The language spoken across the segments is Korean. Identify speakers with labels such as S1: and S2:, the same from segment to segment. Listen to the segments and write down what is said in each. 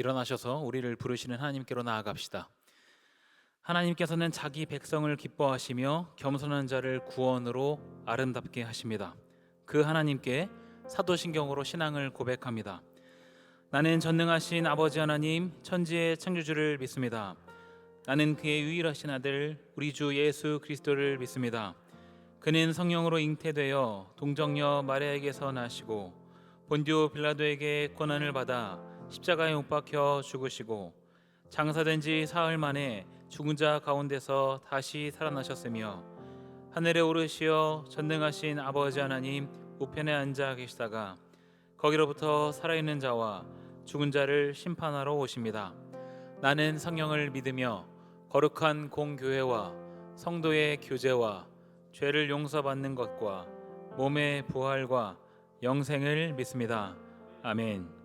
S1: 일어나셔서 우리를 부르시는 하나님께로 나아갑시다. 하나님께서는 자기 백성을 기뻐하시며 겸손한 자를 구원으로 아름답게 하십니다. 그 하나님께 사도신경으로 신앙을 고백합니다. 나는 전능하신 아버지 하나님, 천지의 창조주를 믿습니다. 나는 그의 유일하신 아들 우리 주 예수 그리스도를 믿습니다. 그는 성령으로 잉태되어 동정녀 마리아에게서 나시고 본디오 빌라도에게 고난을 받아 십자가에 못 박혀 죽으시고 장사된 지 사흘 만에 죽은 자 가운데서 다시 살아나셨으며 하늘에 오르시어 전능하신 아버지 하나님 우편에 앉아 계시다가 거기로부터 살아있는 자와 죽은 자를 심판하러 오십니다. 나는 성령을 믿으며 거룩한 공교회와 성도의 교제와 죄를 용서받는 것과 몸의 부활과 영생을 믿습니다. 아멘.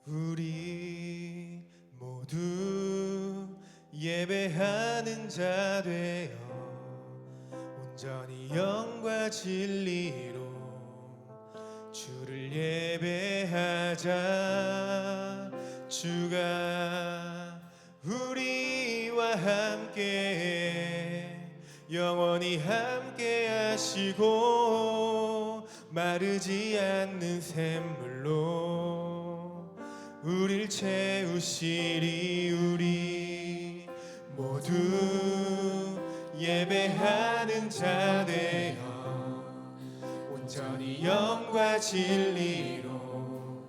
S2: 우리 모두 예배하는 자 되어 온전히 영과 진리로 주를 예배하자. 주가 우리와 함께 영원히 함께 하시고 마르지 않는 샘물로 우릴 채우시리. 우리 모두 예배하는 자 되어 온전히 영과 진리로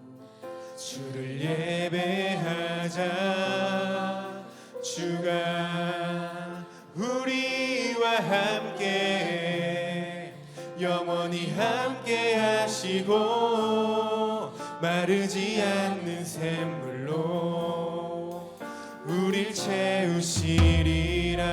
S2: 주를 예배하자. 주가 우리와 함께 영원히 함께 하시고 마르지 않는 샘물로 우릴 채우시리라.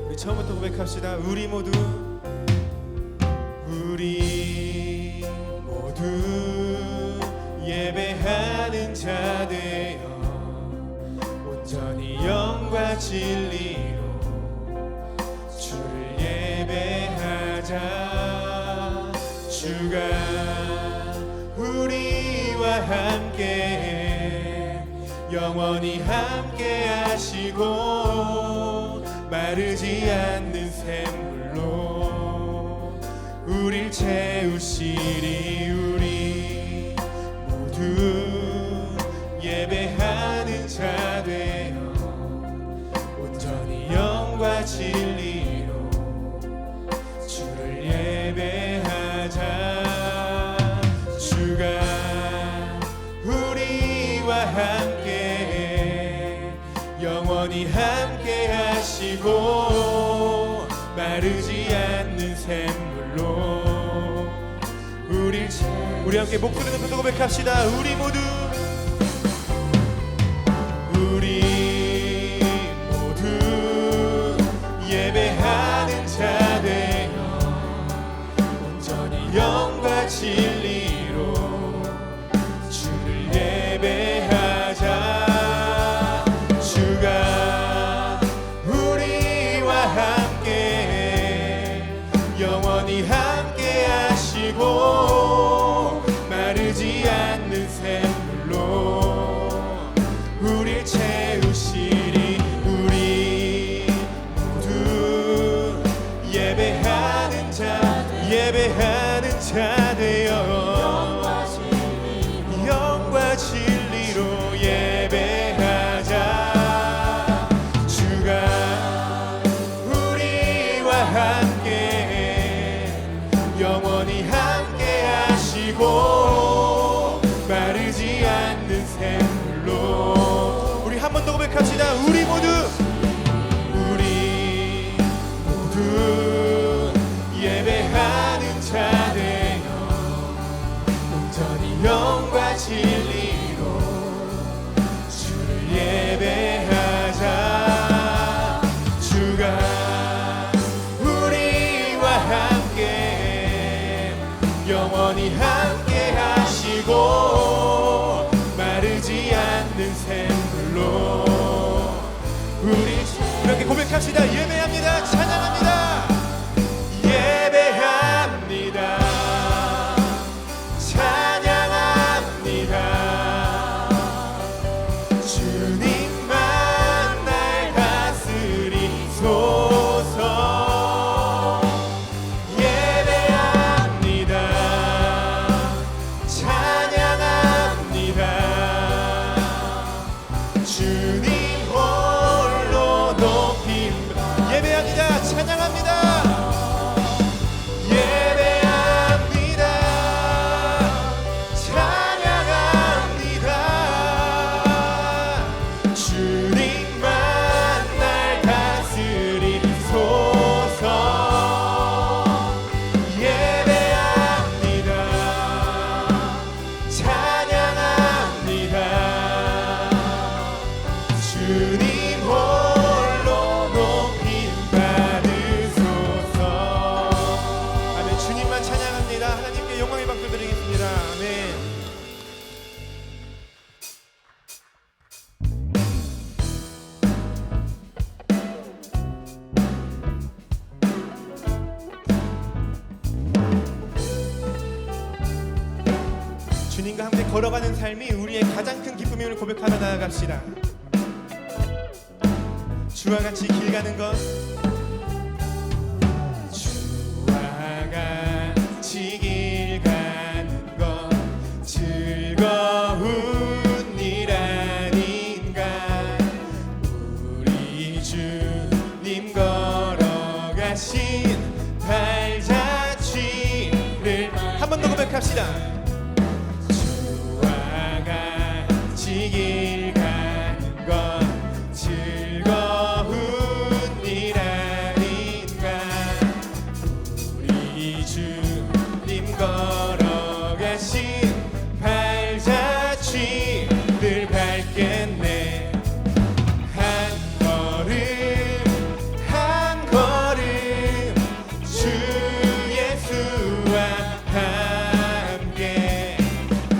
S2: 우리 처음부터 고백합시다. 우리 모두 예배하는 자 되어 온전히 영과 진리로 주를 예배하자. 주가 우리와 함께 영원히 함께 하시고 마르지 않는 샘물로 우릴 채우시리. 우리 모두 예배하는 자 되어 온전히 영과 진리로 주를 예배하자. 주가 우리와 함께 영원히 함께 하시고 마르지 않는 샘물로 우리 함께 목소리 높여서 고백합시다. 우리 모두 예배하는 자 되어 온전히 영과 진리로 주를 예배하자. 주가 우리와 함께 영원히 함께 하시고 마르지 않는 샘물로 우릴 채우시리. 우리 모두 예배하는 자 되어 영과 진리로 예배하자. 주가 우리와 함께 영원히 함께 하시고 마르지 않는 샘물로 우리 한 번 더 고백합시다. 우리 모두 예배하는 자 되어 온전히 영과 진리로 주를 예배하자. 영원히 함께 하시고 마르지 않는 샘물로 우리 이렇게 고백합시다. 예배합니다. 찬양합니다. 예배합니다. 찬양합니다. 주님만 날 다스리소서. 예배합니다. 찬양합니다. 주님 홀로 높입니다. 예배합니다. 찬양합니다. 예배합니다. 찬양합니다. 주님만 날 다스리소서. 예배합니다. 찬양합니다. 주님 홀로 높임 받으소서. 아멘. 주님만 찬양합니다. 하나님께 영광의 박수 드리겠습니다. 아멘. 주님과 함께 걸어가는 삶이 우리의 가장 큰 기쁨임을 고백하며 나아갑시다. 주와 같이 길 가는 것, 주와 같이 길 가는 것 즐거운 일 아닌가. 우리 주님 걸어가신 발자취를 한 번 더 고백합시다. 주와 같이 길 가는 것 즐거운 일 아닌가. 우리 주님 걸어가신 발자취를 밟겠네. 한 걸음 한 걸음 주 예수와 함께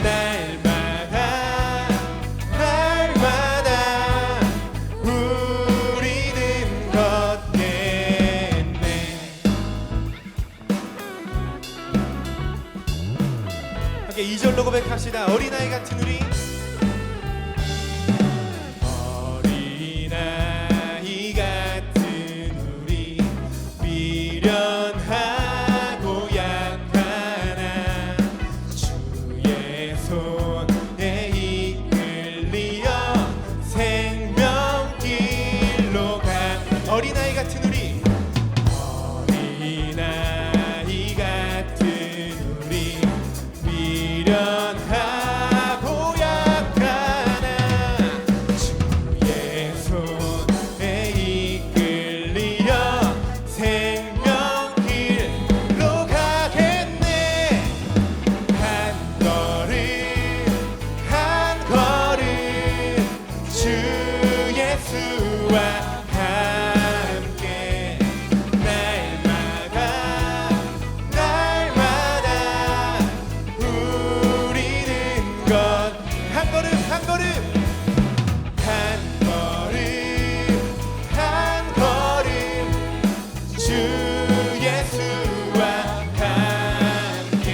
S2: 날마다 날마다 우리는 걷겠네. 함께 2절로 고백합시다. 어린아이 같은 우리. 어린아이 같은 우리 미련하고 약하나 주의 손에 이끌리어 생명길로 가. 어린아이 같은 우리. 어린아이 같은 우리 미련하고 약하나 주의 손에 이끌리어 생명길로 가겠네. 한 걸음 한 걸음 주 예수와 함께 날마다 날마다 우리는 것. 한 걸음 한 걸음 한 걸음 한 걸음 주 예수와 함께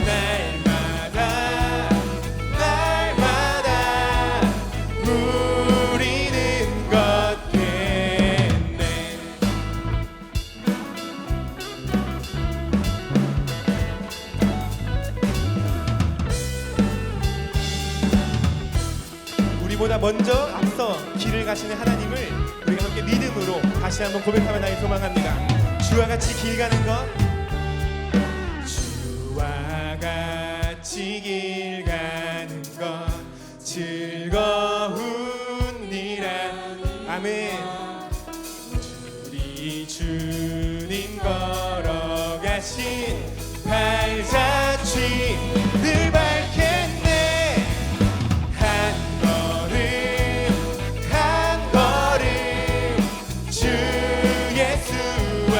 S2: 날마다 날마다 우리는 걷겠네. 우리보다 먼저 앞서 길을 가시는 하나님을 우리가 함께 믿음으로 다시 한번 고백하며 나의 소망합니다. 주와 같이 길 가는 것, 주와 같이 길 가는 것 즐거운 일아. 아멘. 우리 주님 걸어가신 발자취를 밟겠네. 한 걸음 한 걸음 주 예수와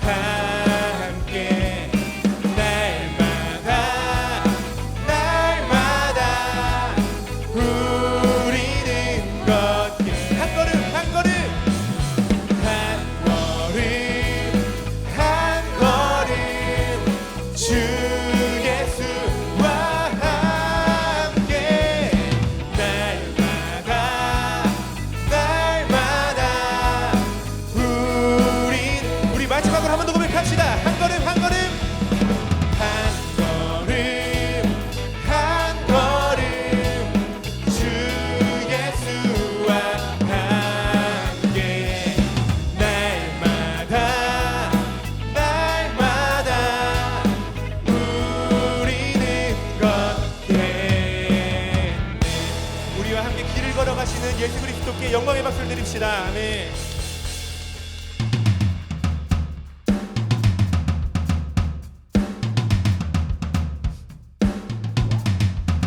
S2: 함께 날마다 그리스도께 영광의 박수를 드립시다. 아멘.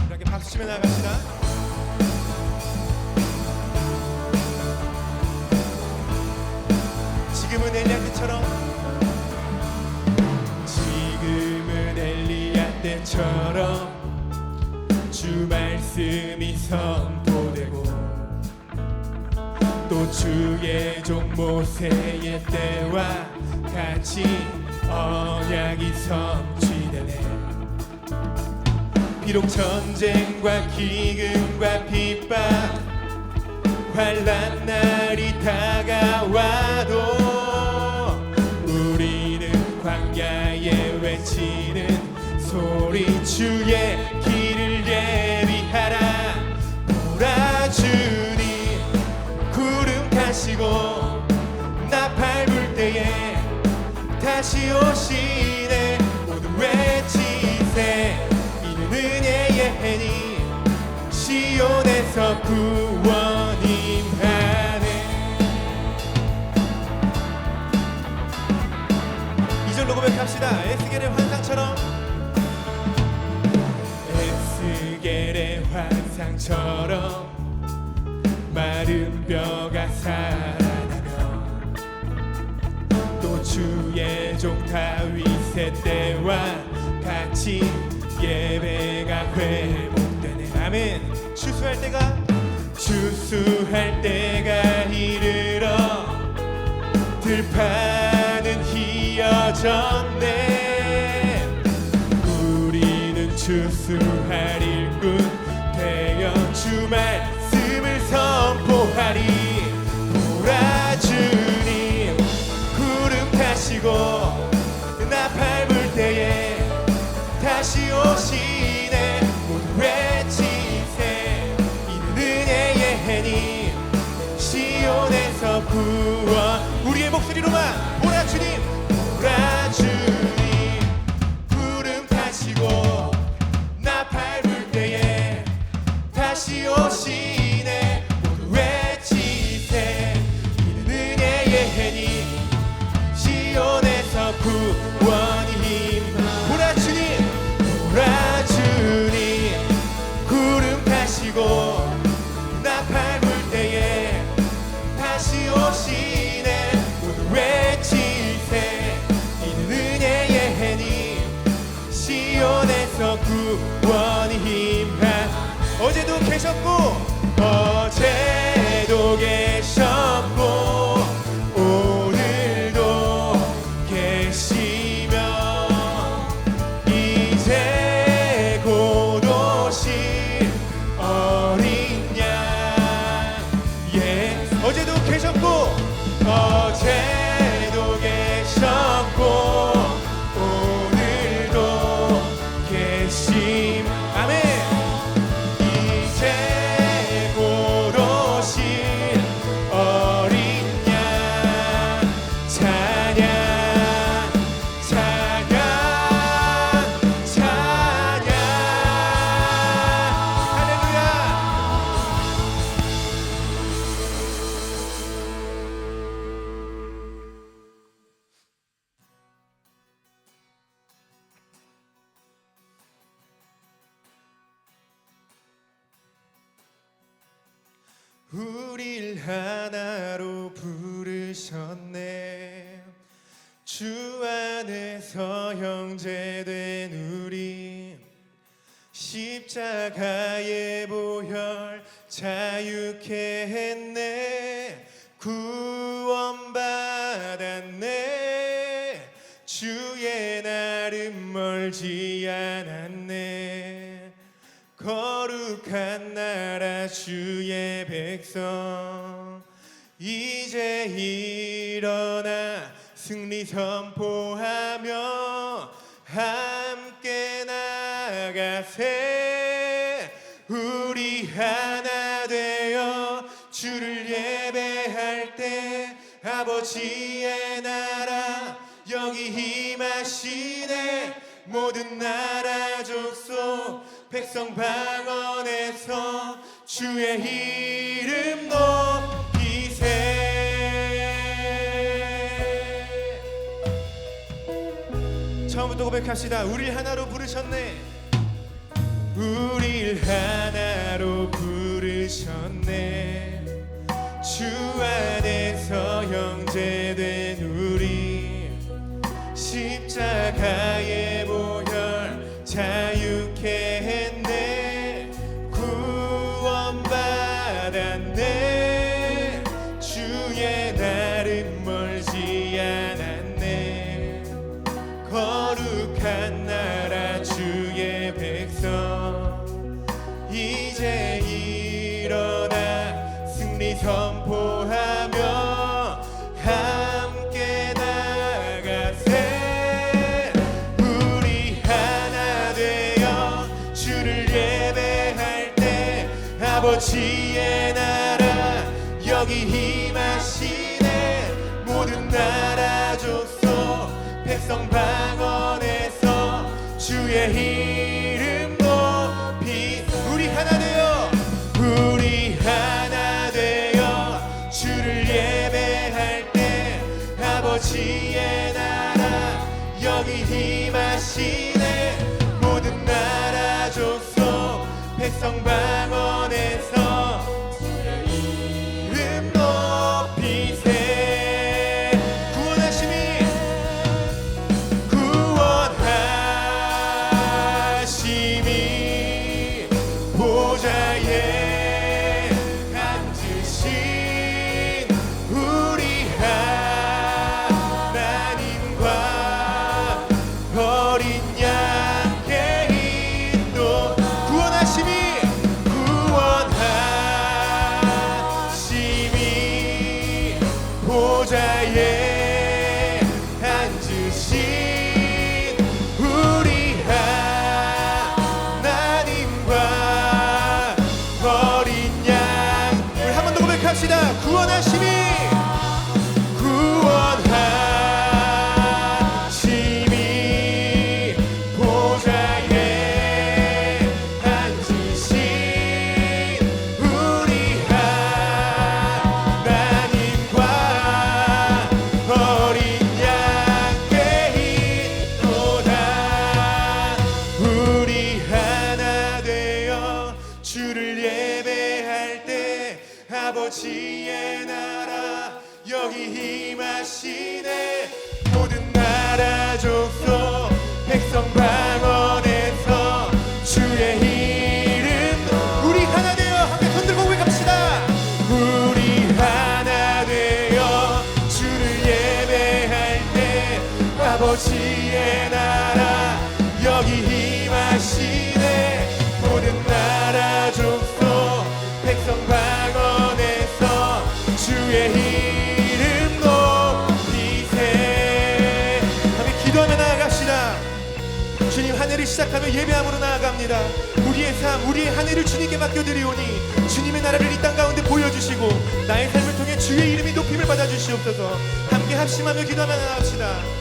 S2: 이렇게 박수 치며 나갑시다. 지금은 엘리야 때처럼, 지금은 엘리야 때처럼 주 말씀이 선포되고 또 주의 종 모세의 때와 같이 언약이 성취되네. 비록 전쟁과 기근과 핍박 환난 날이 다가와도 우리는 광야에 외치는 소리, 주의 길을 예비하라. 보라, 주님 구름 타시고 나팔 불 때에 다시 오시네. 모두 외치세. 이는 은혜의 해니 시온에서 구원임 하네. 이절로 고백합시다. 에스겔의 환상처럼, 에스겔의 환상처럼 마른 뼈가 살아나며 또 주의 종 다윗의 때와 같이 예배가 회복되네. 아멘. 추수할 때가 이르러 들판은 휘어졌네. 우리는 추수할 일꾼 되어 주 말씀을 선포하리. 보라, 주님 구름 타시고 나팔 불 때에 다시 오시네. 모두 외치세. 이는 은혜의 해니 시온에서 구원. 우리의 목소리로만 보라, 주님 보라, 주님 구름 타시고 나팔 불 때에 다시 오시네. 모두 외치세. 이는 은혜의 해니 시온에서 구원이. 보라, 주님 보라, 주님 구름 타시고 나팔 불 때에 다시 오시네. 모두 외치세. 이는 은혜의 해니 시온에서 구원이 힘하. 어제도 계셨고 오늘도 계시며 이제 곧 오실 어린 양. 예, 어제도 계셨고 오늘도 계심. 아멘. 이제 곧 오실 어린 양. 찬양 찬양 찬양. 할렐루야. 우릴 하나로 부르셨네. 주 안에서 형제된 우리 십자가의 보혈 자유케 했네. 구원받았네. 주의 날은 멀지 않았네. 거룩한 나라 주의 백성 이제 일어나 승리 선포하며 함께 나가세. 우리 하나 되어 주를 예배할 때 아버지의 나라 여기 임하시네. 모든 나라 족속 백성 방언에서 주의 이름 높여 더 고백합시다. 우릴 하나로 부르셨네. 우릴 하나로 부르셨네. 주 안에서 형제된 우리 십자가의 보혈 자유케 했네. 구원받았네. 주의 날은 멀지 않았네. 거룩한 나라 주의 백성 이제 일어나 승리 선포하며 함께 나가세. 우리 하나 되어 주를 예배할 때 아버지의 나라 여기 임하시네. 모든 나라 족속 백성 방언에서 주의 이름 높이 우리 하나 되어 우리 하나 되어 주를 예배할 때 아버지의 나라 여기 임하시네. 모든 나라 족속 백성 방언에서 주의 이름 높이세. 구원하심이 보좌에 앉으신 우리 하나님과 어린 양께 인도 구원하심이 보좌에 앉으신 우리 하나님과 어린 양. 우리 한 번 더 고백합시다. 구원하심이 보좌에 앉으신 우리 하나님과 어린 양께 있도다. 우리 하나 되어 주를 예배할 때 아버지의 나라 여기 임하시네. 모든 나라 족속 백성 방언에서 주의 이름 우리 하나 되어 함께 손들고 고백합시다. 우리 하나 되어 주를 예배할 때 아버지의 나라 여기 임하시네. 모든 나라 족속 백성 방언에서 주의 이름 높이세. 함께 기도하며 나아갑시다. 주님, 한 해를 시작하며 예배함으로 나아갑니다. 우리의 삶, 우리의 한 해를 주님께 맡겨드리오니 주님의 나라를 이 땅 가운데 보여주시고 나의 삶을 통해 주의 이름이 높임을 받아주시옵소서. 함께 합심하며 기도하며 나아갑시다.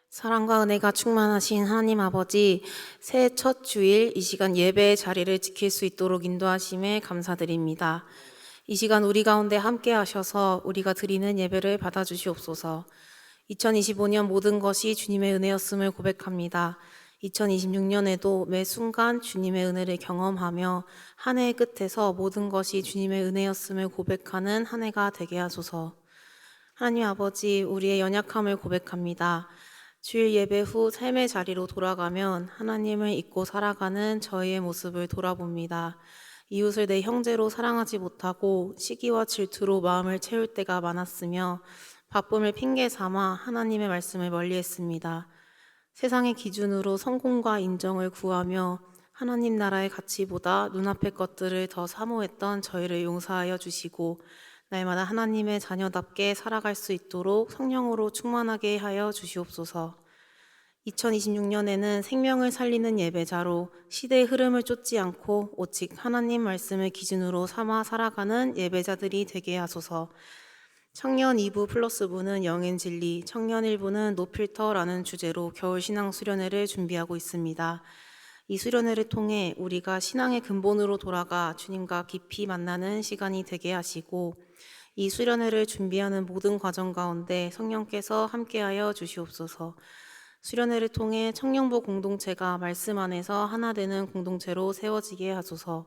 S3: 사랑과 은혜가 충만하신 하나님 아버지, 새해 첫 주일 이 시간 예배의 자리를 지킬 수 있도록 인도하심에 감사드립니다. 이 시간 우리 가운데 함께 하셔서 우리가 드리는 예배를 받아주시옵소서. 2025년 모든 것이 주님의 은혜였음을 고백합니다. 2026년에도 매 순간 주님의 은혜를 경험하며 한 해의 끝에서 모든 것이 주님의 은혜였음을 고백하는 한 해가 되게 하소서. 하나님 아버지, 우리의 연약함을 고백합니다. 주일 예배 후 삶의 자리로 돌아가면 하나님을 잊고 살아가는 저희의 모습을 돌아봅니다. 이웃을 내 형제로 사랑하지 못하고 시기와 질투로 마음을 채울 때가 많았으며 바쁨을 핑계 삼아 하나님의 말씀을 멀리했습니다. 세상의 기준으로 성공과 인정을 구하며 하나님 나라의 가치보다 눈앞의 것들을 더 사모했던 저희를 용서하여 주시고 날마다 하나님의 자녀답게 살아갈 수 있도록 성령으로 충만하게 하여 주시옵소서. 2026년에는 생명을 살리는 예배자로 시대의 흐름을 쫓지 않고 오직 하나님 말씀을 기준으로 삼아 살아가는 예배자들이 되게 하소서. 청년 2부 플러스 부는 영앤 진리, 청년 1부는 노필터라는 주제로 겨울 신앙 수련회를 준비하고 있습니다. 이 수련회를 통해 우리가 신앙의 근본으로 돌아가 주님과 깊이 만나는 시간이 되게 하시고, 이 수련회를 준비하는 모든 과정 가운데 성령께서 함께하여 주시옵소서. 수련회를 통해 청년부 공동체가 말씀 안에서 하나 되는 공동체로 세워지게 하소서.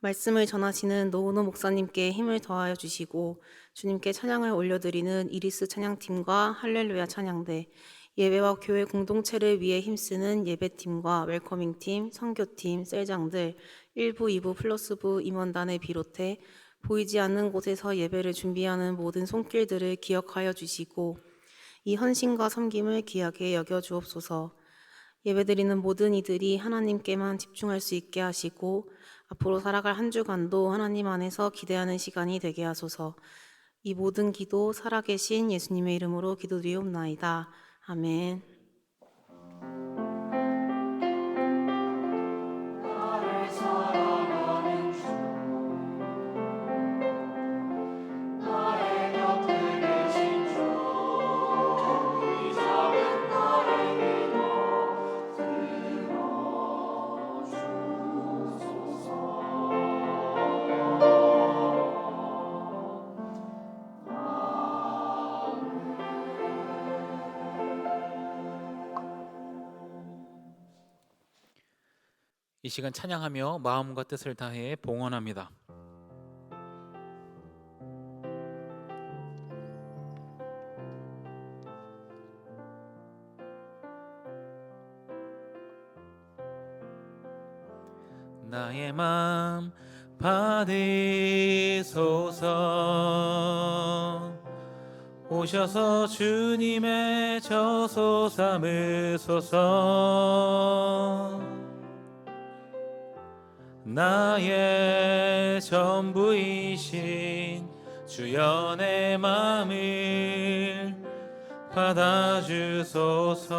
S3: 말씀을 전하시는 노은호 목사님께 힘을 더하여 주시고, 주님께 찬양을 올려드리는 이리스 찬양팀과 할렐루야 찬양대, 예배와 교회 공동체를 위해 힘쓰는 예배팀과 웰커밍팀, 선교팀, 셀장들, 1부, 2부 플러스부 임원단을 비롯해 보이지 않는 곳에서 예배를 준비하는 모든 손길들을 기억하여 주시고, 이 헌신과 섬김을 귀하게 여겨 주옵소서. 예배드리는 모든 이들이 하나님께만 집중할 수 있게 하시고, 앞으로 살아갈 한 주간도 하나님 안에서 기대하는 시간이 되게 하소서. 이 모든 기도 살아계신 예수님의 이름으로 기도드리옵나이다. 아멘.
S1: 이 시간 찬양하며 마음과 뜻을 다해 봉헌합니다. 나의 맘 받으소서. 오셔서 주님의 저소 삼으소서. 나의 전부이신 주여 내 맘을 받아주소서.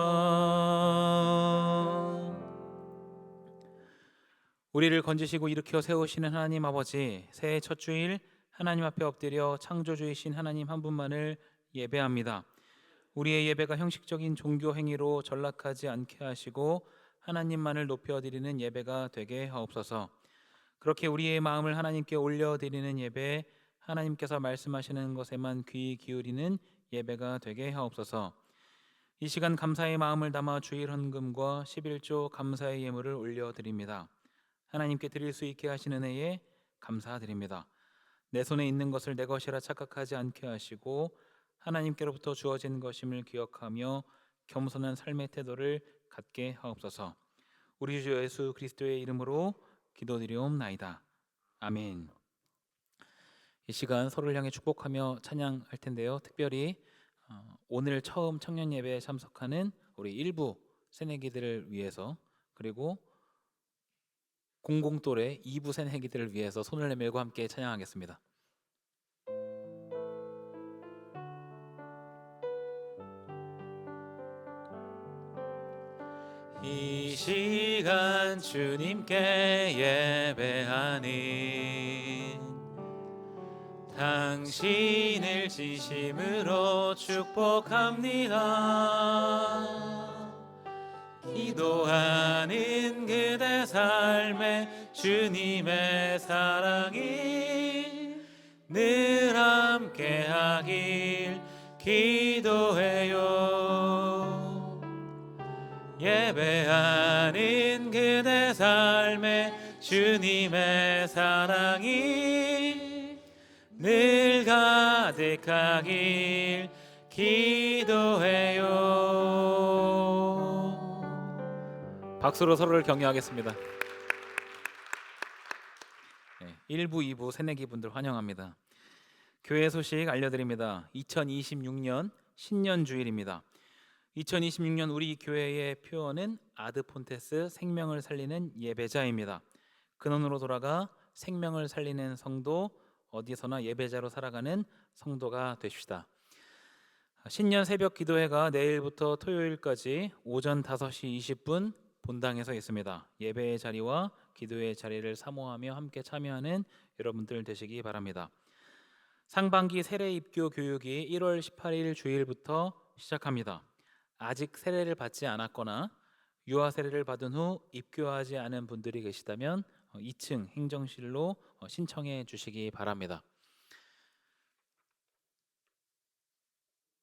S1: 우리를 건지시고 일으켜 세우시는 하나님 아버지, 새해 첫 주일 하나님 앞에 엎드려 창조주이신 하나님 한 분만을 예배합니다. 우리의 예배가 형식적인 종교 행위로 전락하지 않게 하시고 하나님만을 높여드리는 예배가 되게 하옵소서. 그렇게 우리의 마음을 하나님께 올려드리는 예배, 하나님께서 말씀하시는 것에만 귀 기울이는 예배가 되게 하옵소서. 이 시간 감사의 마음을 담아 주일 헌금과 11조 감사의 예물을 올려드립니다. 하나님께 드릴 수 있게 하시는 은혜에 감사드립니다. 내 손에 있는 것을 내 것이라 착각하지 않게 하시고 하나님께로부터 주어진 것임을 기억하며 겸손한 삶의 태도를 갖게 하옵소서. 우리 주 예수 그리스도의 이름으로 기도드리옵나이다. 아멘. 이 시간 서로를 향해 축복하며 찬양할 텐데요. 특별히 오늘 처음 청년 예배에 참석하는 우리 일부 새내기들을 위해서, 그리고 공공또래 2부 새내기들을 위해서 손을 내밀고 함께 찬양하겠습니다. 이 시간 주님께 예배하니 당신을 진심으로 축복합니다. 기도하는 그대 삶에 주님의 사랑이 늘 함께하길 기도해요. 예배하는 그대 삶에 주님의 사랑이 늘 가득하길 기도해요. 박수로 서로를 격려하겠습니다. 1부, 2부 새내기 분들 환영합니다. 교회 소식 알려드립니다. 2026년 신년 주일입니다. 2026년 우리 교회의 표어는 아드폰테스 생명을 살리는 예배자입니다. 근원으로 돌아가 생명을 살리는 성도, 어디서나 예배자로 살아가는 성도가 되십시다. 신년 새벽 기도회가 내일부터 토요일까지 오전 5시 20분 본당에서 있습니다. 예배의 자리와 기도의 자리를 사모하며 함께 참여하는 여러분들 되시기 바랍니다. 상반기 세례 입교 교육이 1월 18일 주일부터 시작합니다. 아직 세례를 받지 않았거나 유아 세례를 받은 후 입교하지 않은 분들이 계시다면 2층 행정실로 신청해 주시기 바랍니다.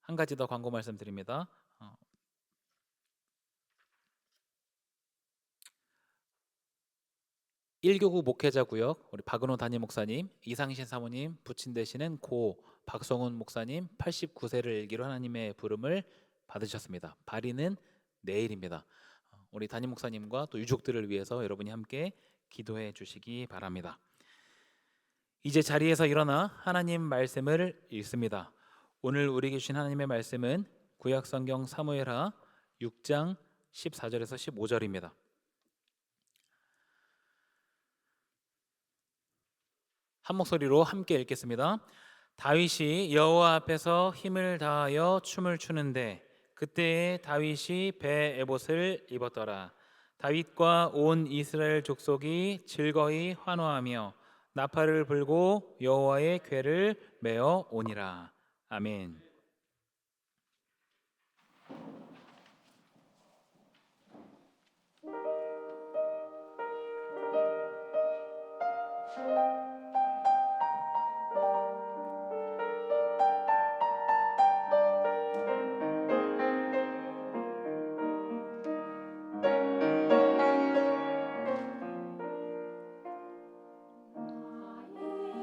S1: 한 가지 더 광고 말씀드립니다. 1교구 목회자구역 우리 박은호 담임 목사님, 이상신 사모님 부친 되시는 고 박성훈 목사님 89세를 일기로 하나님의 부름을 받으셨습니다. 발인은 내일입니다. 우리 담임 목사님과 또 유족들을 위해서 여러분이 함께 기도해 주시기 바랍니다. 이제 자리에서 일어나 하나님 말씀을 읽습니다. 오늘 우리에게 주신 하나님의 말씀은 구약성경 사무엘하 6장 14절에서 15절입니다. 한 목소리로 함께 읽겠습니다. 다윗이 여호와 앞에서 힘을 다하여 춤을 추는데 그때에 다윗이 배 에봇을 입었더라. 다윗과 온 이스라엘 족속이 즐거이 환호하며 나팔을 불고 여호와의 궤를 메어 오니라. 아멘.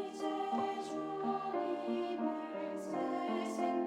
S4: 이제 주님을 세상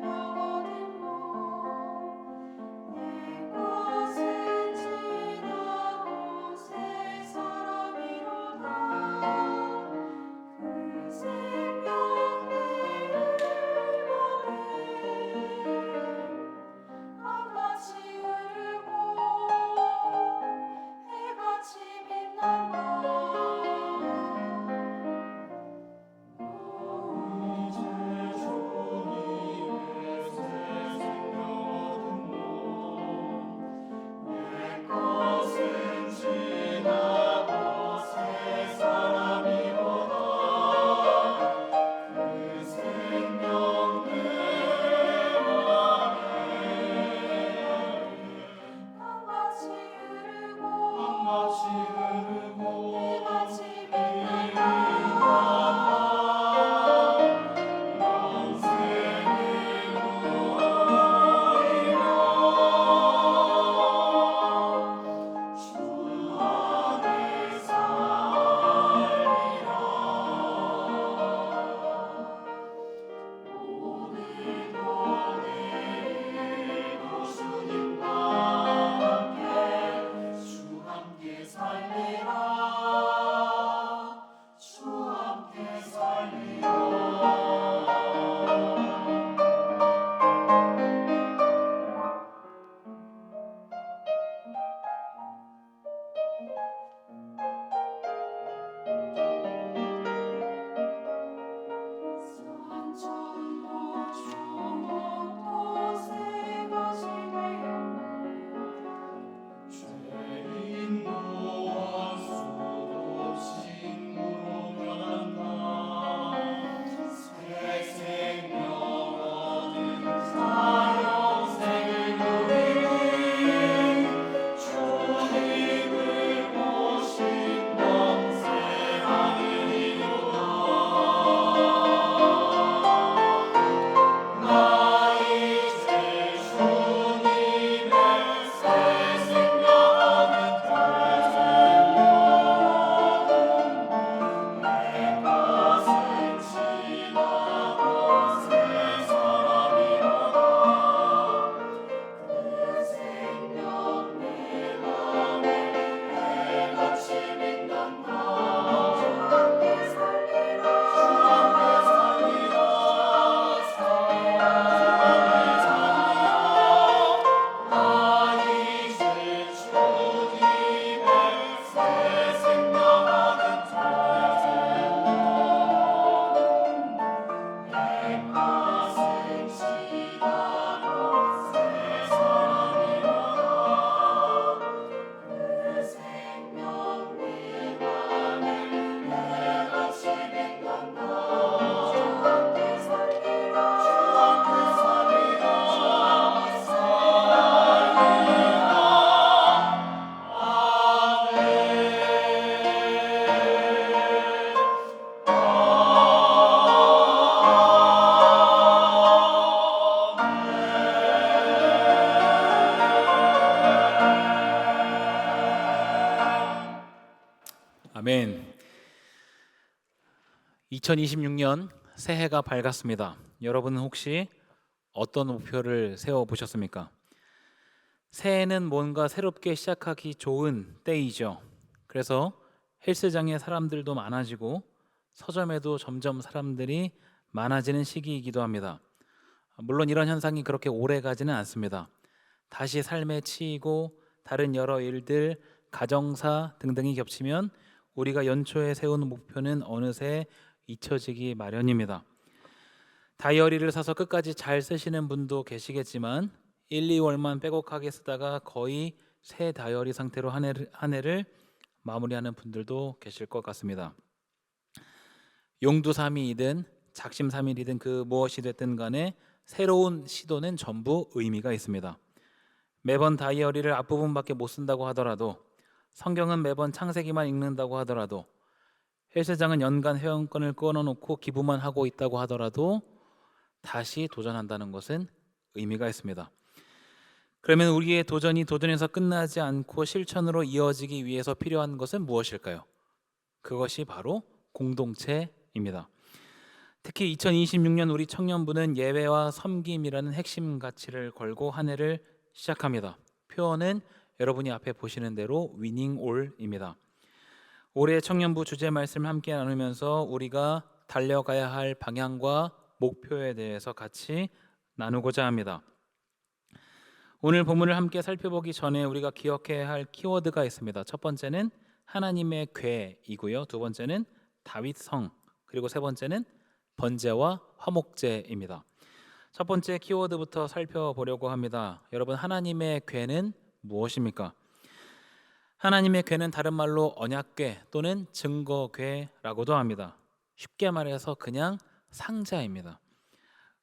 S1: 2026년 새해가 밝았습니다. 여러분은 혹시 어떤 목표를 세워보셨습니까? 새해는 뭔가 새롭게 시작하기 좋은 때이죠. 그래서 헬스장에 사람들도 많아지고 서점에도 점점 사람들이 많아지는 시기이기도 합니다. 물론 이런 현상이 그렇게 오래 가지는 않습니다. 다시 삶에 치이고 다른 여러 일들, 가정사 등등이 겹치면 우리가 연초에 세운 목표는 어느새 잊혀지기 마련입니다. 다이어리를 사서 끝까지 잘 쓰시는 분도 계시겠지만 1, 2월만 빼곡하게 쓰다가 거의 새 다이어리 상태로 한 해를 마무리하는 분들도 계실 것 같습니다. 용두삼이이든 작심삼일이든 그 무엇이 됐든 간에 새로운 시도는 전부 의미가 있습니다. 매번 다이어리를 앞부분밖에 못 쓴다고 하더라도, 성경은 매번 창세기만 읽는다고 하더라도, 헬스장은 연간 회원권을 끊어놓고 기부만 하고 있다고 하더라도 다시 도전한다는 것은 의미가 있습니다. 그러면 우리의 도전이 도전에서 끝나지 않고 실천으로 이어지기 위해서 필요한 것은 무엇일까요? 그것이 바로 공동체입니다. 특히 2026년 우리 청년부는 예배와 섬김이라는 핵심 가치를 걸고 한 해를 시작합니다. 표어는 여러분이 앞에 보시는 대로 위닝올입니다. 올해 청년부 주제 말씀을 함께 나누면서 우리가 달려가야 할 방향과 목표에 대해서 같이 나누고자 합니다. 오늘 본문을 함께 살펴보기 전에 우리가 기억해야 할 키워드가 있습니다. 첫 번째는 하나님의 궤이고요. 두 번째는 다윗성, 그리고 세 번째는 번제와 화목제입니다. 첫 번째 키워드부터 살펴보려고 합니다. 여러분, 하나님의 궤는 무엇입니까? 하나님의 궤는 다른 말로 언약궤 또는 증거궤라고도 합니다. 쉽게 말해서 그냥 상자입니다.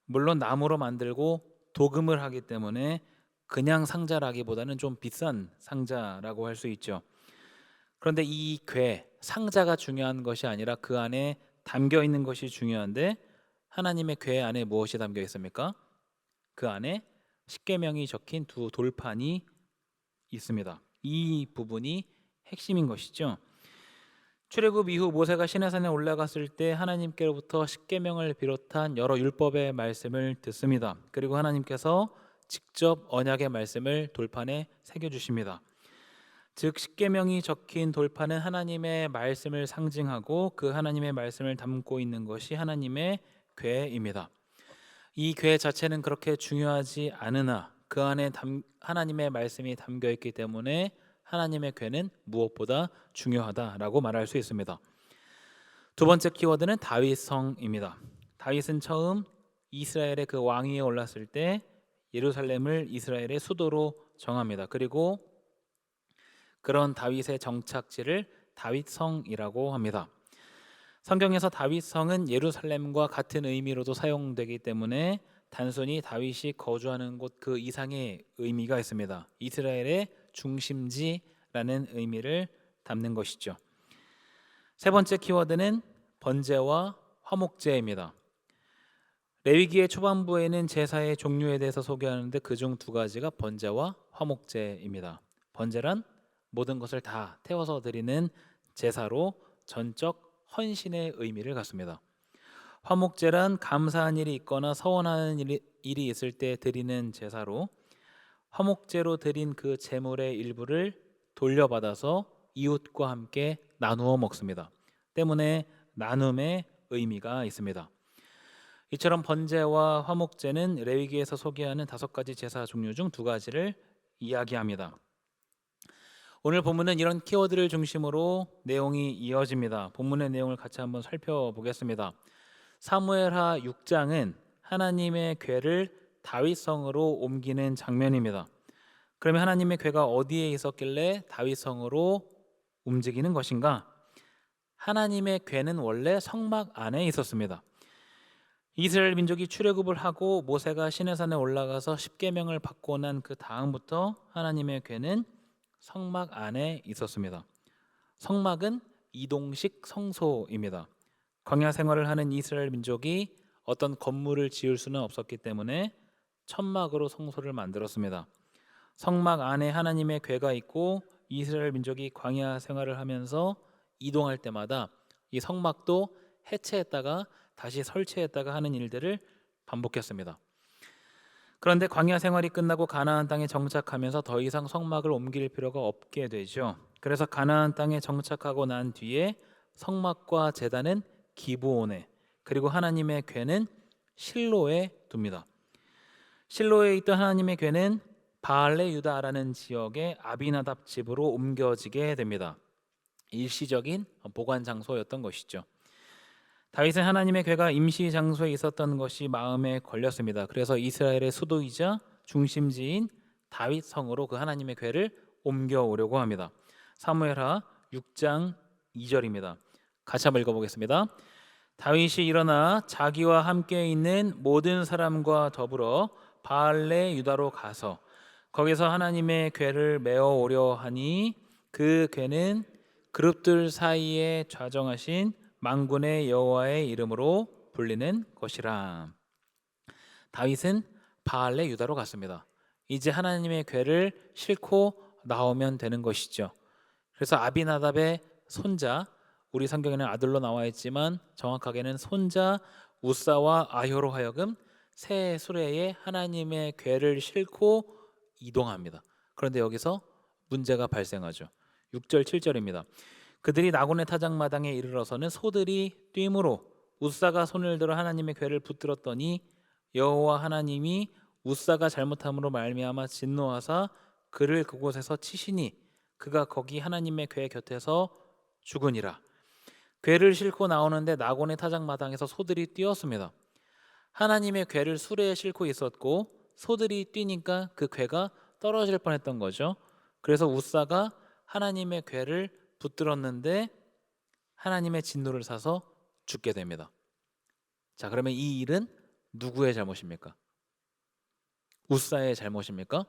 S1: 물론 나무로 만들고 도금을 하기 때문에 그냥 상자라기보다는 좀 비싼 상자라고 할 수 있죠. 그런데 이 궤, 상자가 중요한 것이 아니라 그 안에 담겨 있는 것이 중요한데, 하나님의 궤 안에 무엇이 담겨 있습니까? 그 안에 십계명이 적힌 두 돌판이 있습니다. 이 부분이 핵심인 것이죠. 출애굽 이후 모세가 시내산에 올라갔을 때 하나님께로부터 십계명을 비롯한 여러 율법의 말씀을 듣습니다. 그리고 하나님께서 직접 언약의 말씀을 돌판에 새겨주십니다. 즉 십계명이 적힌 돌판은 하나님의 말씀을 상징하고 그 하나님의 말씀을 담고 있는 것이 하나님의 궤입니다. 이 궤 자체는 그렇게 중요하지 않으나 그 안에 하나님의 말씀이 담겨 있기 때문에 하나님의 궤는 무엇보다 중요하다라고 말할 수 있습니다. 두 번째 키워드는 다윗성입니다. 다윗은 처음 이스라엘의 그 왕위에 올랐을 때 예루살렘을 이스라엘의 수도로 정합니다. 그리고 그런 다윗의 정착지를 다윗성이라고 합니다. 성경에서 다윗성은 예루살렘과 같은 의미로도 사용되기 때문에 단순히 다윗이 거주하는 곳 그 이상의 의미가 있습니다. 이스라엘의 중심지라는 의미를 담는 것이죠. 세 번째 키워드는 번제와 화목제입니다. 레위기의 초반부에는 제사의 종류에 대해서 소개하는데 그중 두 가지가 번제와 화목제입니다. 번제란 모든 것을 다 태워서 드리는 제사로 전적 헌신의 의미를 갖습니다. 화목제란 감사한 일이 있거나 서원하는 일이 있을 때 드리는 제사로, 화목제로 드린 그 제물의 일부를 돌려받아서 이웃과 함께 나누어 먹습니다. 때문에 나눔의 의미가 있습니다. 이처럼 번제와 화목제는 레위기에서 소개하는 5가지 제사 종류 중 2가지를 이야기합니다. 오늘 본문은 이런 키워드를 중심으로 내용이 이어집니다. 본문의 내용을 같이 한번 살펴보겠습니다. 사무엘하 6장은 하나님의 궤를 다윗성으로 옮기는 장면입니다. 그러면 하나님의 궤가 어디에 있었길래 다윗성으로 움직이는 것인가? 하나님의 궤는 원래 성막 안에 있었습니다. 이스라엘 민족이 출애굽을 하고 모세가 시내산에 올라가서 십계명을 받고 난 그 다음부터 하나님의 궤는 성막 안에 있었습니다. 성막은 이동식 성소입니다. 광야 생활을 하는 이스라엘 민족이 어떤 건물을 지을 수는 없었기 때문에 천막으로 성소를 만들었습니다. 성막 안에 하나님의 궤가 있고 이스라엘 민족이 광야 생활을 하면서 이동할 때마다 이 성막도 해체했다가 다시 설치했다가 하는 일들을 반복했습니다. 그런데 광야 생활이 끝나고 가나안 땅에 정착하면서 더 이상 성막을 옮길 필요가 없게 되죠. 그래서 가나안 땅에 정착하고 난 뒤에 성막과 제단은 기브온에, 그리고 하나님의 궤는 실로에 둡니다. 실로에 있던 하나님의 궤는 바알레 유다라는 지역의 아비나답 집으로 옮겨지게 됩니다. 일시적인 보관 장소였던 것이죠. 다윗은 하나님의 궤가 임시 장소에 있었던 것이 마음에 걸렸습니다. 그래서 이스라엘의 수도이자 중심지인 다윗 성으로 그 하나님의 궤를 옮겨오려고 합니다. 사무엘하 6장 2절입니다. 같이 한번 읽어보겠습니다. 다윗이 일어나 자기와 함께 있는 모든 사람과 더불어 바알레 유다로 가서 거기서 하나님의 궤를 메어 오려 하니 그 궤는 그룹들 사이에 좌정하신 만군의 여호와의 이름으로 불리는 것이라. 다윗은 바알레 유다로 갔습니다. 이제 하나님의 궤를 싣고 나오면 되는 것이죠. 그래서 아비나답의 손자, 우리 성경에는 아들로 나와 있지만 정확하게는 손자 우사와 아효로 하여금 새 수레에 하나님의 궤를 싣고 이동합니다. 그런데 여기서 문제가 발생하죠. 6절 7절입니다. 그들이 나곤의 타작마당에 이르러서는 소들이 뛰므로 우사가 손을 들어 하나님의 궤를 붙들었더니 여호와 하나님이 우사가 잘못함으로 말미암아 진노하사 그를 그곳에서 치시니 그가 거기 하나님의 궤 곁에서 죽으니라. 궤를 싣고 나오는데 나곤의 타작마당에서 소들이 뛰었습니다. 하나님의 궤를 수레에 싣고 있었고 소들이 뛰니까 그 궤가 떨어질 뻔했던 거죠. 그래서 우사가 하나님의 궤를 붙들었는데 하나님의 진노를 사서 죽게 됩니다. 자, 그러면 이 일은 누구의 잘못입니까? 우사의 잘못입니까?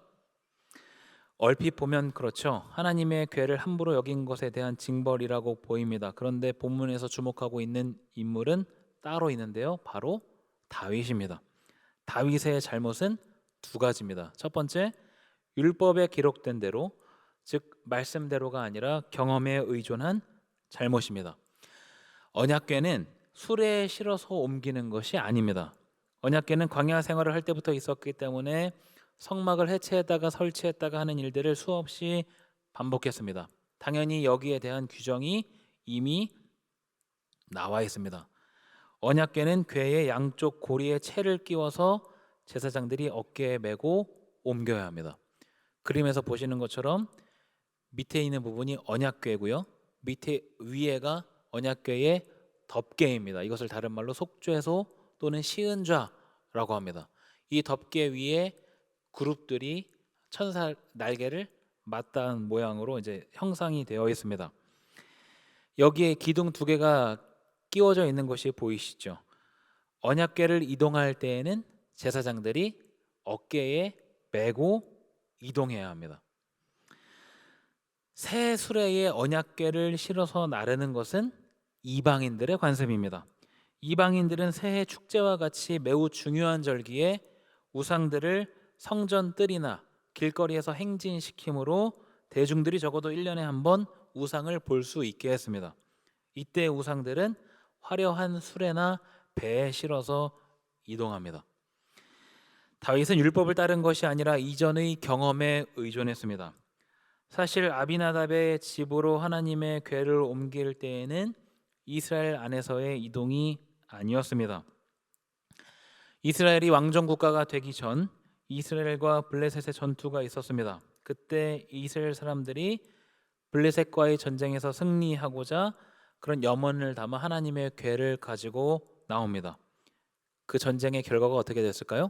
S1: 얼핏 보면 그렇죠. 하나님의 궤를 함부로 여긴 것에 대한 징벌이라고 보입니다. 그런데 본문에서 주목하고 있는 인물은 따로 있는데요. 바로 다윗입니다. 다윗의 잘못은 두 가지입니다. 첫 번째, 율법에 기록된 대로, 즉 말씀대로가 아니라 경험에 의존한 잘못입니다. 언약궤는 수레에 실어서 옮기는 것이 아닙니다. 언약궤는 광야 생활을 할 때부터 있었기 때문에 성막을 해체했다가 설치했다가 하는 일들을 수없이 반복했습니다. 당연히 여기에 대한 규정이 이미 나와 있습니다. 언약궤는 궤의 양쪽 고리에 채를 끼워서 제사장들이 어깨에 메고 옮겨야 합니다. 그림에서 보시는 것처럼 밑에 있는 부분이 언약궤고요. 밑에 위에가 언약궤의 덮개입니다. 이것을 다른 말로 속죄소 또는 시은좌라고 합니다. 이 덮개 위에 그룹들이 천사 날개를 맞닿은 모양으로 이제 형상이 되어 있습니다. 여기에 기둥 두 개가 끼워져 있는 것이 보이시죠? 언약궤를 이동할 때에는 제사장들이 어깨에 메고 이동해야 합니다. 새 수레에 언약궤를 실어서 나르는 것은 이방인들의 관습입니다. 이방인들은 새해 축제와 같이 매우 중요한 절기에 우상들을 성전 뜰이나 길거리에서 행진시킴으로 대중들이 적어도 1년에 한 번 우상을 볼 수 있게 했습니다. 이때 우상들은 화려한 수레나 배에 실어서 이동합니다. 다윗은 율법을 따른 것이 아니라 이전의 경험에 의존했습니다. 사실 아비나답의 집으로 하나님의 궤를 옮길 때에는 이스라엘 안에서의 이동이 아니었습니다. 이스라엘이 왕정 국가가 되기 전 이스라엘과 블레셋의 전투가 있었습니다. 그때 이스라엘 사람들이 블레셋과의 전쟁에서 승리하고자 그런 염원을 담아 하나님의 궤를 가지고 나옵니다. 그 전쟁의 결과가 어떻게 됐을까요?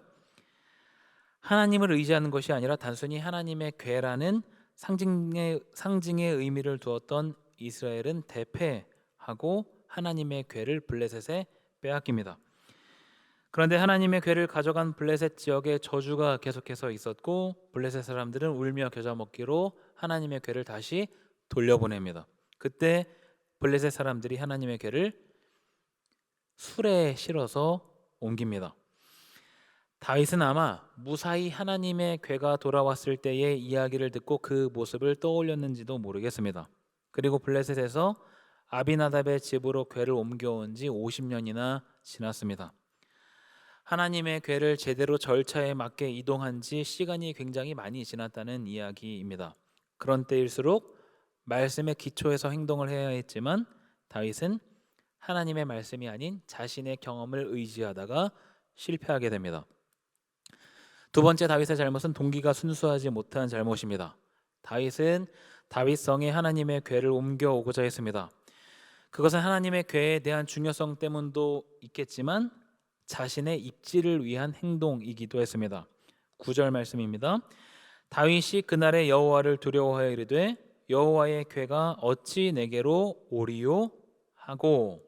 S1: 하나님을 의지하는 것이 아니라 단순히 하나님의 궤라는 상징의 의미를 두었던 이스라엘은 대패하고 하나님의 궤를 블레셋에 빼앗깁니다. 그런데 하나님의 궤를 가져간 블레셋 지역에 저주가 계속해서 있었고 블레셋 사람들은 울며 겨자 먹기로 하나님의 궤를 다시 돌려보냅니다. 그때 블레셋 사람들이 하나님의 궤를 수레에 실어서 옮깁니다. 다윗은 아마 무사히 하나님의 궤가 돌아왔을 때의 이야기를 듣고 그 모습을 떠올렸는지도 모르겠습니다. 그리고 블레셋에서 아비나답의 집으로 궤를 옮겨온 지 50년이나 지났습니다. 하나님의 궤를 제대로 절차에 맞게 이동한 지 시간이 굉장히 많이 지났다는 이야기입니다. 그런 때일수록 말씀의 기초에서 행동을 해야 했지만 다윗은 하나님의 말씀이 아닌 자신의 경험을 의지하다가 실패하게 됩니다. 두 번째 다윗의 잘못은 동기가 순수하지 못한 잘못입니다. 다윗은 다윗성에 하나님의 궤를 옮겨오고자 했습니다. 그것은 하나님의 궤에 대한 중요성 때문도 있겠지만 자신의 입지를 위한 행동이기도 했습니다. 9절 말씀입니다. 다윗이 그날에 여호와를 두려워하여 이르되 여호와의 궤가 어찌 내게로 오리요 하고,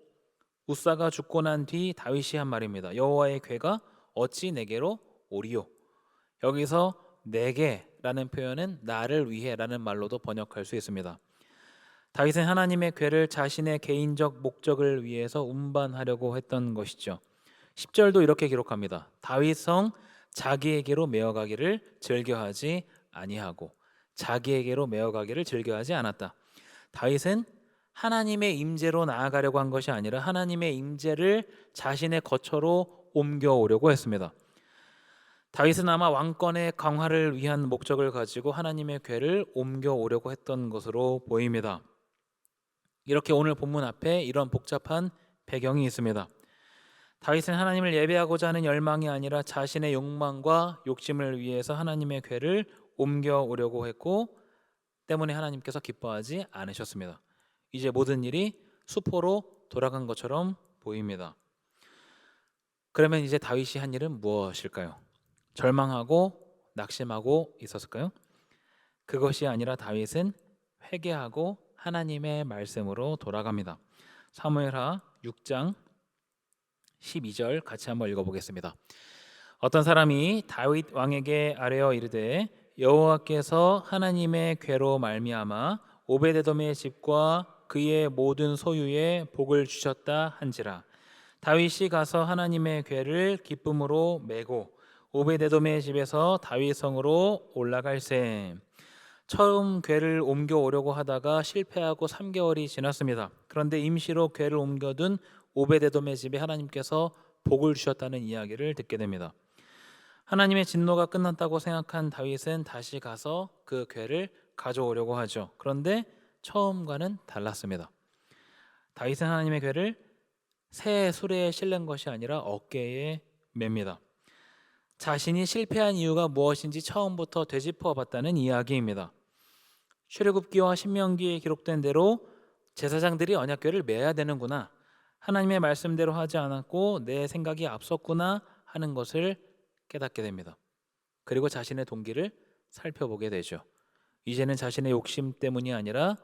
S1: 우사가 죽고 난 뒤 다윗이 한 말입니다. 여호와의 궤가 어찌 내게로 오리요. 여기서 내게라는 표현은 나를 위해라는 말로도 번역할 수 있습니다. 다윗은 하나님의 궤를 자신의 개인적 목적을 위해서 운반하려고 했던 것이죠. 10절도 이렇게 기록합니다. 다윗성 자기에게로 메어가기를 즐겨하지 아니하고, 자기에게로 메어가기를 즐겨하지 않았다. 다윗은 하나님의 임재로 나아가려고 한 것이 아니라 하나님의 임재를 자신의 거처로 옮겨오려고 했습니다. 다윗은 아마 왕권의 강화를 위한 목적을 가지고 하나님의 궤를 옮겨오려고 했던 것으로 보입니다. 이렇게 오늘 본문 앞에 이런 복잡한 배경이 있습니다. 다윗은 하나님을 예배하고자 하는 열망이 아니라 자신의 욕망과 욕심을 위해서 하나님의 궤를 옮겨오려고 했고, 때문에 하나님께서 기뻐하지 않으셨습니다. 이제 모든 일이 수포로 돌아간 것처럼 보입니다. 그러면 이제 다윗이 한 일은 무엇일까요? 절망하고 낙심하고 있었을까요? 그것이 아니라 다윗은 회개하고 하나님의 말씀으로 돌아갑니다. 사무엘하 6장 12절 같이 한번 읽어보겠습니다. 어떤 사람이 다윗 왕에게 아뢰어 이르되 여호와께서 하나님의 궤로 말미암아 오베데돔의 집과 그의 모든 소유에 복을 주셨다 한지라. 다윗이 가서 하나님의 궤를 기쁨으로 메고 오베데돔의 집에서 다윗 성으로 올라갈세. 처음 궤를 옮겨오려고 하다가 실패하고 3개월이 지났습니다. 그런데 임시로 궤를 옮겨둔 오베데돔의 집에 하나님께서 복을 주셨다는 이야기를 듣게 됩니다. 하나님의 진노가 끝났다고 생각한 다윗은 다시 가서 그 궤를 가져오려고 하죠. 그런데 처음과는 달랐습니다. 다윗은 하나님의 궤를 새 수레에 실는 것이 아니라 어깨에 맵니다. 자신이 실패한 이유가 무엇인지 처음부터 되짚어 봤다는 이야기입니다. 출애굽기와 신명기에 기록된 대로 제사장들이 언약궤를 매야 되는구나, 하나님의 말씀대로 하지 않았고 내 생각이 앞섰구나 하는 것을 깨닫게 됩니다. 그리고 자신의 동기를 살펴보게 되죠. 이제는 자신의 욕심 때문이 아니라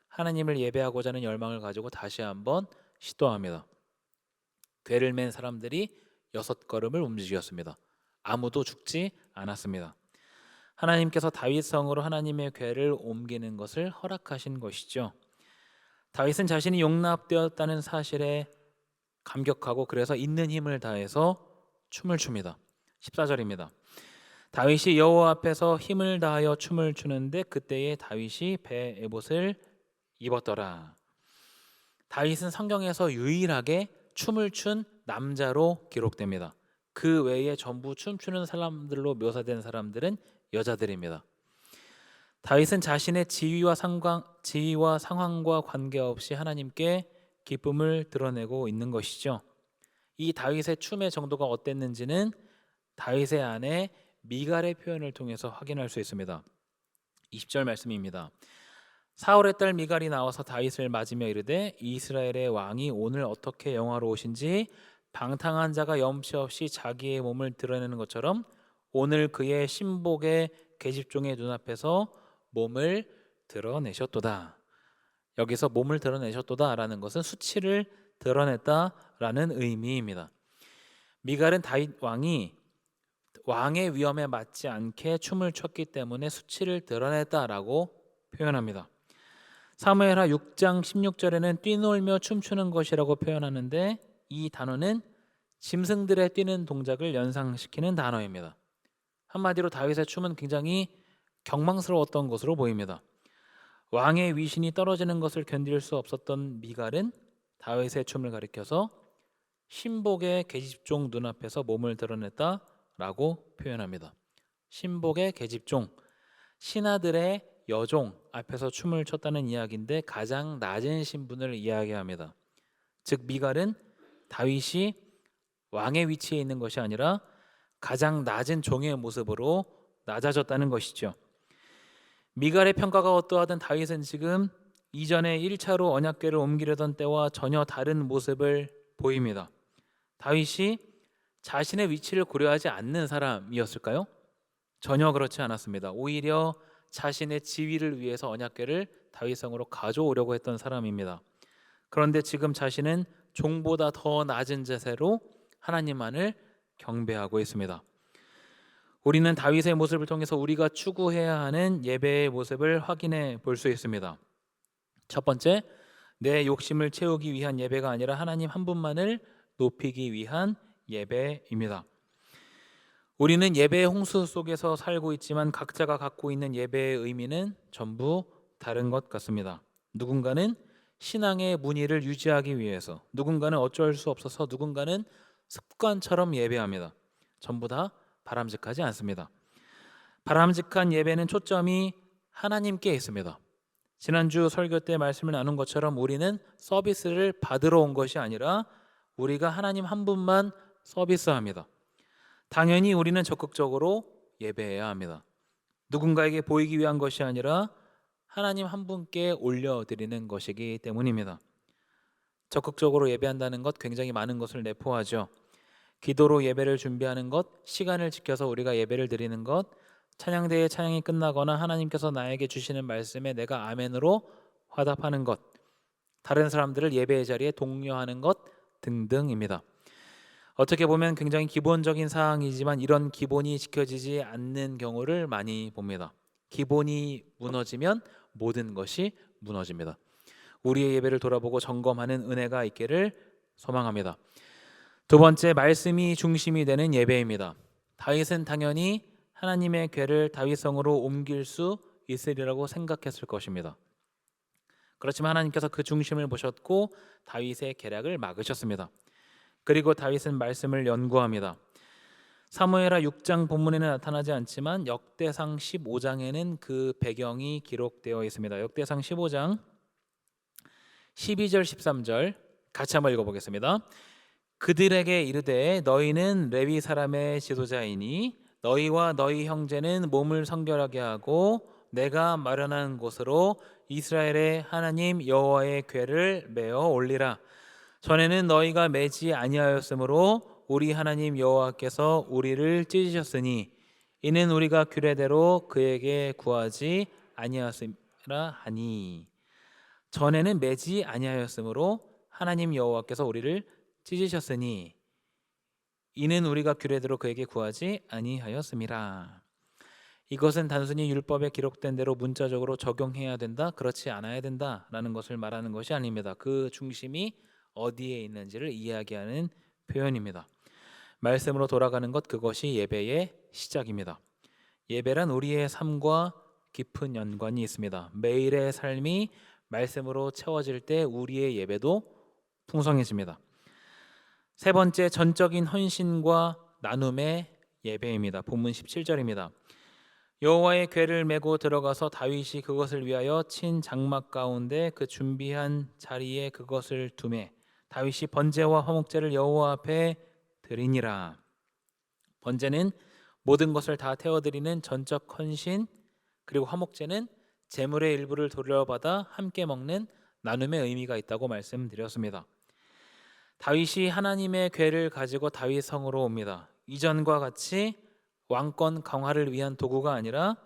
S1: 하나님을 예배하고자 하는 열망을 가지고 다시 한번 시도합니다. 궤를 맨 사람들이 6걸음을 움직였습니다. 아무도 죽지 않았습니다. 하나님께서 다윗 성으로 하나님의 궤를 옮기는 것을 허락하신 것이죠. 다윗은 자신이 용납되었다는 사실에 감격하고 그래서 있는 힘을 다해서 춤을 춥니다. 14절입니다. 다윗이 여호와 앞에서 힘을 다하여 춤을 추는데 그때에 다윗이 배 에봇을 입었더라. 다윗은 성경에서 유일하게 춤을 춘 남자로 기록됩니다. 그 외에 전부 춤추는 사람들로 묘사된 사람들은 여자들입니다. 다윗은 자신의 지위와 상황과 관계없이 하나님께 기쁨을 드러내고 있는 것이죠. 이 다윗의 춤의 정도가 어땠는지는 다윗의 아내 미갈의 표현을 통해서 확인할 수 있습니다. 20절 말씀입니다. 사울의 딸 미갈이 나와서 다윗을 맞으며 이르되 이스라엘의 왕이 오늘 어떻게 영화로우신지 방탕한 자가 염치 없이 자기의 몸을 드러내는 것처럼 오늘 그의 신복의 계집종의 눈앞에서 몸을 드러내셨도다. 여기서 몸을 드러내셨도다라는 것은 수치를 드러냈다라는 의미입니다. 미갈은 다윗 왕이 왕의 위엄에 맞지 않게 춤을 췄기 때문에 수치를 드러냈다라고 표현합니다. 사무엘하 6장 16절에는 뛰놀며 춤추는 것이라고 표현하는데 이 단어는 짐승들의 뛰는 동작을 연상시키는 단어입니다. 한마디로 다윗의 춤은 굉장히 경망스러웠던 것으로 보입니다. 왕의 위신이 떨어지는 것을 견딜 수 없었던 미갈은 다윗의 춤을 가리켜서 신복의 계집종 눈앞에서 몸을 드러냈다라고 표현합니다. 신복의 계집종, 신하들의 여종 앞에서 춤을 췄다는 이야기인데 가장 낮은 신분을 이야기합니다. 즉 미갈은 다윗이 왕의 위치에 있는 것이 아니라 가장 낮은 종의 모습으로 낮아졌다는 것이죠. 미갈의 평가가 어떠하든 다윗은 지금 이전에 1차로 언약궤를 옮기려던 때와 전혀 다른 모습을 보입니다. 다윗이 자신의 위치를 고려하지 않는 사람이었을까요? 전혀 그렇지 않았습니다. 오히려 자신의 지위를 위해서 언약궤를 다윗성으로 가져오려고 했던 사람입니다. 그런데 지금 자신은 종보다 더 낮은 자세로 하나님만을 경배하고 있습니다. 우리는 다윗의 모습을 통해서 우리가 추구해야 하는 예배의 모습을 확인해 볼 수 있습니다. 첫 번째, 내 욕심을 채우기 위한 예배가 아니라 하나님 한 분만을 높이기 위한 예배입니다. 우리는 예배의 홍수 속에서 살고 있지만 각자가 갖고 있는 예배의 의미는 전부 다른 것 같습니다. 누군가는 신앙의 문의를 유지하기 위해서, 누군가는 어쩔 수 없어서, 누군가는 습관처럼 예배합니다. 전부 다 바람직하지 않습니다. 바람직한 예배는 초점이 하나님께 있습니다. 지난주 설교 때 말씀을 나눈 것처럼 우리는 서비스를 받으러 온 것이 아니라 우리가 하나님 한 분만 서비스합니다. 당연히 우리는 적극적으로 예배해야 합니다. 누군가에게 보이기 위한 것이 아니라 하나님 한 분께 올려드리는 것이기 때문입니다. 적극적으로 예배한다는 것 굉장히 많은 것을 내포하죠. 기도로 예배를 준비하는 것, 시간을 지켜서 우리가 예배를 드리는 것, 찬양대의 찬양이 끝나거나 하나님께서 나에게 주시는 말씀에 내가 아멘으로 화답하는 것, 다른 사람들을 예배의 자리에 독려하는 것 등등입니다. 어떻게 보면 굉장히 기본적인 사항이지만 이런 기본이 지켜지지 않는 경우를 많이 봅니다. 기본이 무너지면 모든 것이 무너집니다. 우리의 예배를 돌아보고 점검하는 은혜가 있기를 소망합니다. 두 번째, 말씀이 중심이 되는 예배입니다. 다윗은 당연히 하나님의 궤를 다윗성으로 옮길 수 있으리라고 생각했을 것입니다. 그렇지만 하나님께서 그 중심을 보셨고 다윗의 계략을 막으셨습니다. 그리고 다윗은 말씀을 연구합니다. 사무엘하 6장 본문에는 나타나지 않지만 역대상 15장에는 그 배경이 기록되어 있습니다. 역대상 15장 12절 13절 같이 한번 읽어보겠습니다. 그들에게 이르되 너희는 레위 사람의 지도자이니 너희와 너희 형제는 몸을 성결하게 하고 내가 마련한 곳으로 이스라엘의 하나님 여호와의 궤를 메어 올리라. 전에는 너희가 매지 아니하였으므로 우리 하나님 여호와께서 우리를 찢으셨으니 이는 우리가 규례대로 그에게 구하지 아니하였음이라 하니. 전에는 매지 아니하였으므로 하나님 여호와께서 우리를 찢으셨으니 이는 우리가 규례대로 그에게 구하지 아니하였음이라. 이것은 단순히 율법에 기록된 대로 문자적으로 적용해야 된다, 그렇지 않아야 된다라는 것을 말하는 것이 아닙니다. 그 중심이 어디에 있는지를 이야기하는 표현입니다. 말씀으로 돌아가는 것, 그것이 예배의 시작입니다. 예배란 우리의 삶과 깊은 연관이 있습니다. 매일의 삶이 말씀으로 채워질 때 우리의 예배도 풍성해집니다. 세 번째, 전적인 헌신과 나눔의 예배입니다. 본문 17절입니다. 여호와의 궤를 메고 들어가서 다윗이 그것을 위하여 친 장막 가운데 그 준비한 자리에 그것을 두매 다윗이 번제와 화목제를 여호와 앞에 드리니라. 번제는 모든 것을 다 태워드리는 전적 헌신, 그리고 화목제는 제물의 일부를 돌려받아 함께 먹는 나눔의 의미가 있다고 말씀드렸습니다. 다윗이 하나님의 궤를 가지고 다윗 성으로 옵니다. 이전과 같이 왕권 강화를 위한 도구가 아니라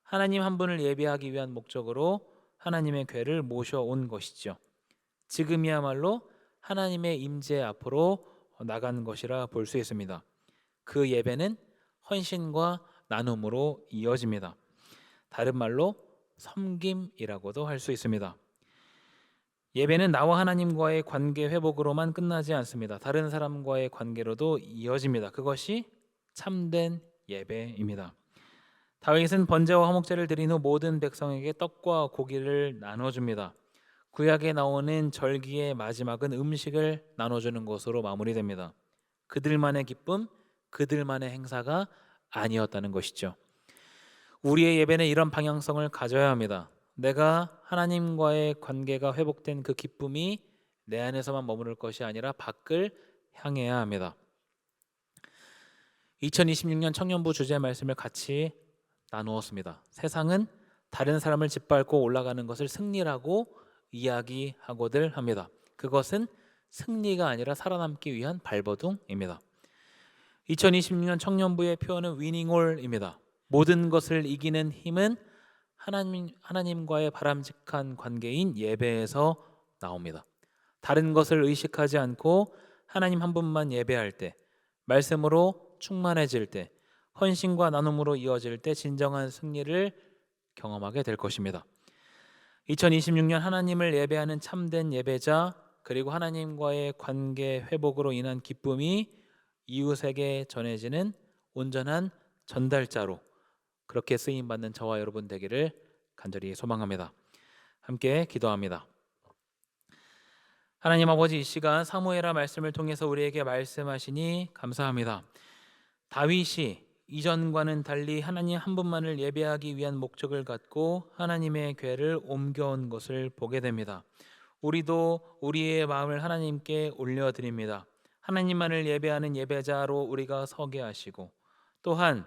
S1: 하나님 한 분을 예배하기 위한 목적으로 하나님의 궤를 모셔온 것이죠. 지금이야말로 하나님의 임재 앞으로 나간 것이라 볼 수 있습니다. 그 예배는 헌신과 나눔으로 이어집니다. 다른 말로 섬김이라고도 할 수 있습니다. 예배는 나와 하나님과의 관계 회복으로만 끝나지 않습니다. 다른 사람과의 관계로도 이어집니다. 그것이 참된 예배입니다. 다윗은 번제와 화목제를 드린 후 모든 백성에게 떡과 고기를 나눠줍니다. 구약에 나오는 절기의 마지막은 음식을 나눠주는 것으로 마무리됩니다. 그들만의 기쁨, 그들만의 행사가 아니었다는 것이죠. 우리의 예배는 이런 방향성을 가져야 합니다. 내가 하나님과의 관계가 회복된 그 기쁨이 내 안에서만 머무를 것이 아니라 밖을 향해야 합니다. 2026년 청년부 주제 말씀을 같이 나누었습니다. 세상은 다른 사람을 짓밟고 올라가는 것을 승리라고 이야기하고들 합니다. 그것은 승리가 아니라 살아남기 위한 발버둥입니다. 2026년 청년부의 표현은 위닝홀입니다. 모든 것을 이기는 힘은 하나님과의 바람직한 관계인 예배에서 나옵니다. 다른 것을 의식하지 않고 하나님 한 분만 예배할 때, 말씀으로 충만해질 때, 헌신과 나눔으로 이어질 때 진정한 승리를 경험하게 될 것입니다. 2026년 하나님을 예배하는 참된 예배자, 그리고 하나님과의 관계 회복으로 인한 기쁨이 이웃에게 전해지는 온전한 전달자로 그렇게 쓰임받는 저와 여러분 되기를 간절히 소망합니다. 함께 기도합니다. 하나님 아버지, 이 시간 사무엘하 말씀을 통해서 우리에게 말씀하시니 감사합니다. 다윗이 이전과는 달리 하나님 한 분만을 예배하기 위한 목적을 갖고 하나님의 궤를 옮겨온 것을 보게 됩니다. 우리도 우리의 마음을 하나님께 올려드립니다. 하나님만을 예배하는 예배자로 우리가 서게 하시고, 또한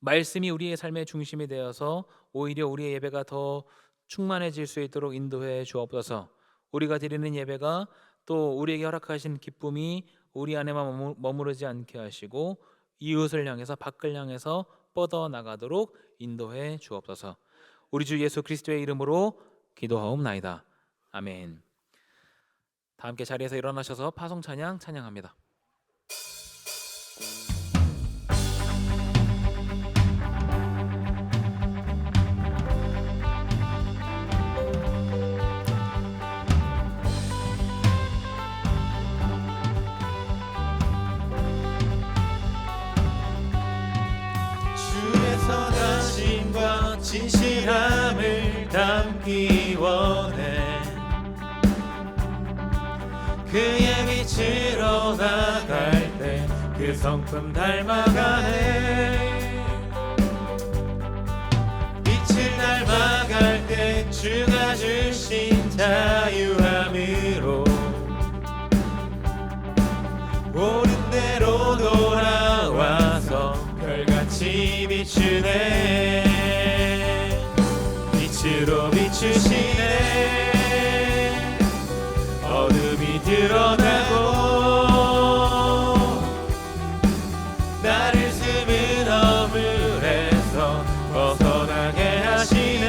S1: 말씀이 우리의 삶의 중심이 되어서 오히려 우리의 예배가 더 충만해질 수 있도록 인도해 주옵소서. 우리가 드리는 예배가 또 우리에게 허락하신 기쁨이 우리 안에만 머무르지 않게 하시고 이웃을 향해서 밖을 향해서 뻗어나가도록 인도해 주옵소서. 우리 주 예수 그리스도의 이름으로 기도하옵나이다. 아멘. 다 함께 자리에서 일어나셔서 파송 찬양 찬양합니다.
S2: 주의 선하심과 진실함을 담기 원해. 그의 빛으로 나갈 때 그 성품 닮아가네. 빛을 닮아갈 때 주가 주신 자유함으로 옳은 대로 돌아와서 별같이 비추네. 빛으로 비추시네. 어둠이 드러나고 나를 숨은 허물에서 벗어나게 하시네.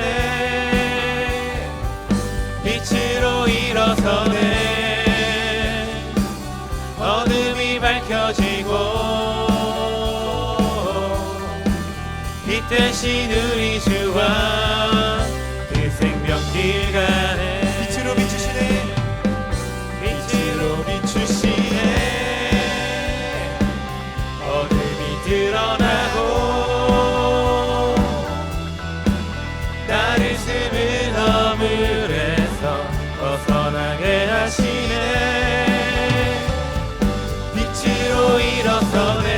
S2: 빛으로 일어서네. 어둠이 밝혀지고 빛 대신 우리 주와 그 생명길 가네. 빛으로 비추시네. 빛으로 비추시네. 어둠이 드러나고 나를 숨은 허물에서 벗어나게 하시네. 빛으로 일어서네.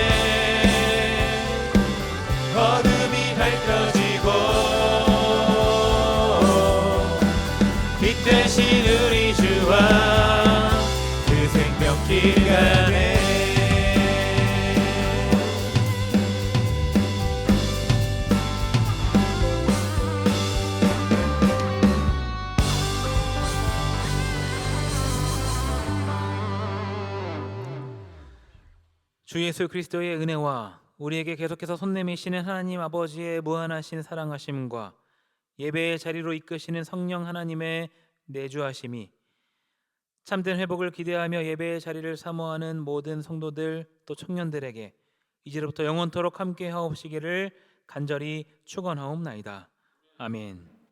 S2: 어둠이 밝혀지고 빛 대신 우리 주와 그 생명길 가네.
S1: 주 예수 그리스도의 은혜와 우리에게 계속해서 손 내미시는 하나님 아버지의 무한하신 사랑하심과 예배의 자리로 이끄시는 성령 하나님의 내주하심이 참된 회복을 기대하며 예배의 자리를 사모하는 모든 성도들 또 청년들에게 이제부터 영원토록 함께 하옵시기를 간절히 축원하옵나이다. 아멘.